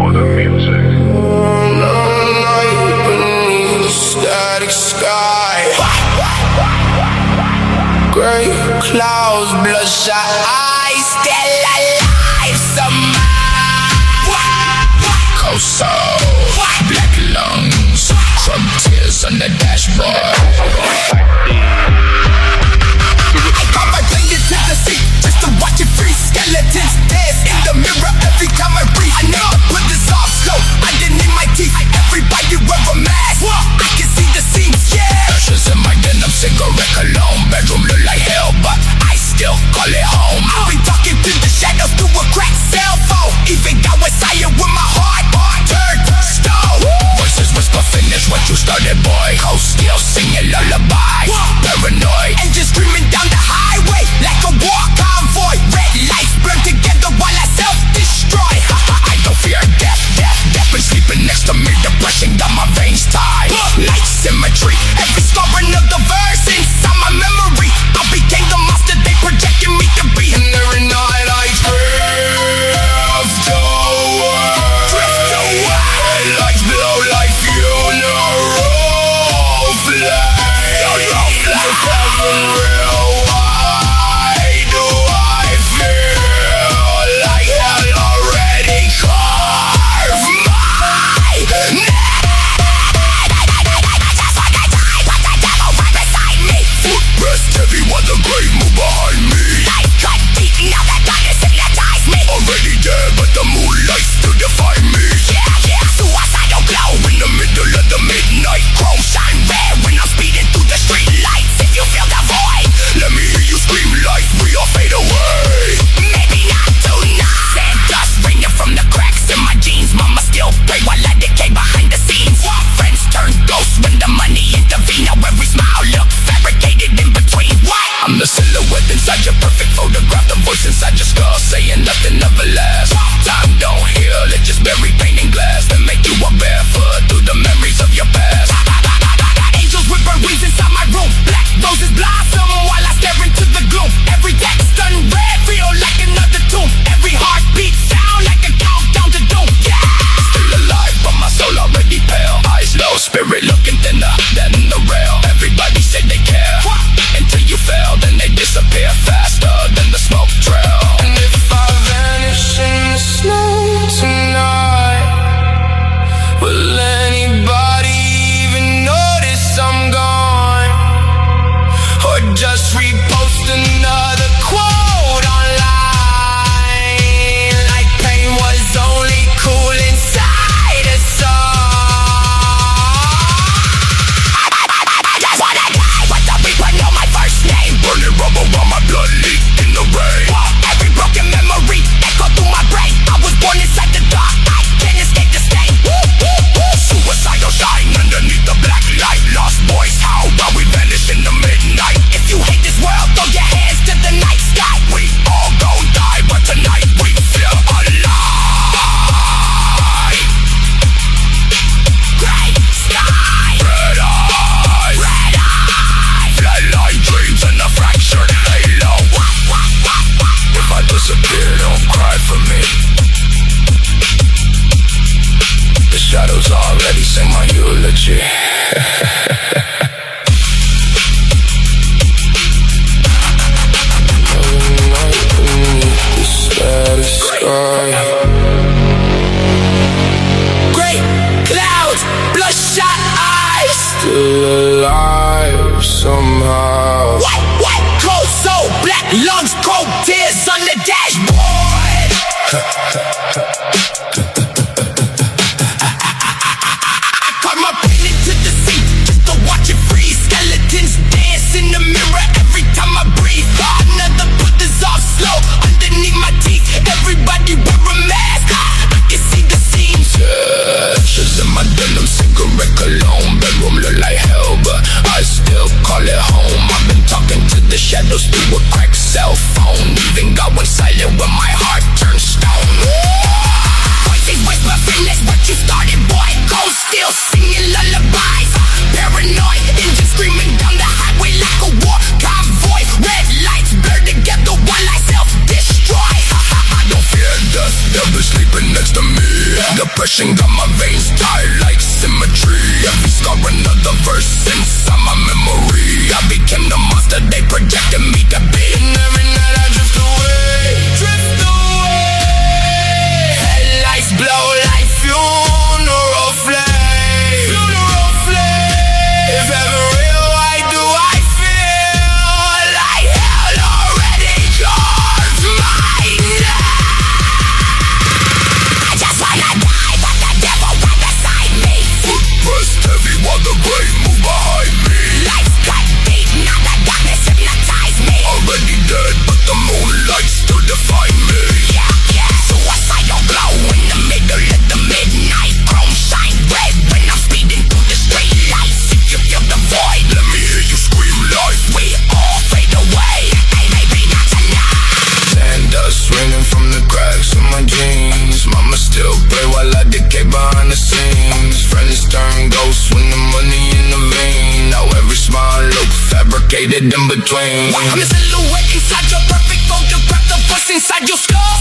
for the music. Beneath the static sky, gray clouds, bloodshot eyes, still alive somehow. Cold soul, black lungs, from tears on the dashboard. I got my finger to the seat just to watch it freeze. Skeletons dance in the mirror every time I breathe. I never put this off slow, underneath my teeth. Everybody wear a mask, I can see the seams, yeah. Ashes in my denim, cigarette cologne. Bedroom look like hell, but I still call it home. I'll be talking to the shadows through a cracked cell phone. Even got was higher with my heart turned stone. Voices whisper, finish what you started, boy. Cold steel singing lullaby. Paranoid, engine screaming down the highway like a war convoy. Red lights burn together while I self-destroy. I don't fear death, death been sleeping next to me. Depression got my veins tied like symmetry. Every scar another verse inside my memory. I became the monster they projected me to be. And every night I drift away. Lights blow like funeral flames. If heaven real, why do I feel like hell already carved my name? Just wanna die, but the devil right beside me. Footprints heavy while the grave move behind me. Life cut deep, now that darkness hypnotized me. Already dead, but the moonlight still define me. Yeah, suicidal glow in the middle of the midnight. Chrome shine red when I'm speeding through the street lights. If you feel the void, let me hear you scream like we all fade away. Maybe not tonight. Sand dust raining from the cracks in my jeans. Mama still pray while I decay behind the scenes. Friends turn ghosts when the money intervene. Now every smile look fabricated in between. I'm the silhouette inside your perfect photograph. The voice inside your skull saying nothing ever lasts. Time don't heal, it just bury pain in glass. Then make you walk barefoot through the memories of your past. Angels with bird wings inside my room. Black roses blossom while I stare into the gloom. Every text done red feel like another tomb. Every heartbeat sound like a countdown to doom. Yeah. Still alive but my soul already pale. Eyes low, spirit looking thinner than the rail. Everybody said they care until you fail, then they disappear faster than the smoke trail. And if I vanish in the snow tonight, will anybody even notice I'm gone? Or just repost another quote online, like pain was only cool inside a song. I just wanna die, but the people know my first name. Burning rubber while my blood leak in the rain. Every broken memory echo through my brain. I was born inside the dark, I can't escape the stain. Suicidal shine underneath the black light. Lost boys, how about we vanish in the midnight? If you hate this world, throw your hands to the night sky. We all gon' die, but tonight we feel alive. Gray sky, red eyes, flatline dreams and a fractured halo. If I disappear, don't cry for me. The shadows already sing my eulogy. Gray clouds, bloodshot eyes, still alive somehow. White cold soul, black lungs, cold tears on the dashboard. I caught my pen into the seat just to watch it freeze. Skeletons dance in the mirror every time I breathe. Another put this off slow underneath my teeth. Everybody wear a mask, I can see the seams. Ashes in my denim, cigarette cologne. Bedroom look like hell, but I still call it home. I've been talking to the shadows through a cracked cell phone. Even got one silent when my heart turned stone. Voices depression got my veins tied like symmetry. Every scar another verse inside my memory. I became the monster they projected me to be. And every night I drift away, drift away. Headlights blow like funeral flame, funeral flame. If ever real, why do I feel like hell already carved my name? I just wanna die, but the devil right beside me. Footprints heavy while the grave move behind me. Life got deep, now the darkness hypnotized me. Already dead, but the moonlight still define me. Yeah, yeah. Suicidal glow in the middle of the midnight. Chrome shine red when I'm speeding through the street lights. If you feel the void, let me hear you scream like we all fade away. Hey, maybe not tonight. Sand dust raining from the cracks in my jeans. Mama still pray while I decay behind the scenes. Friends turn ghosts when the money in the vein. Now every smile look fabricated in between. I'm a silhouette inside your perfect photograph, the voice inside your skull.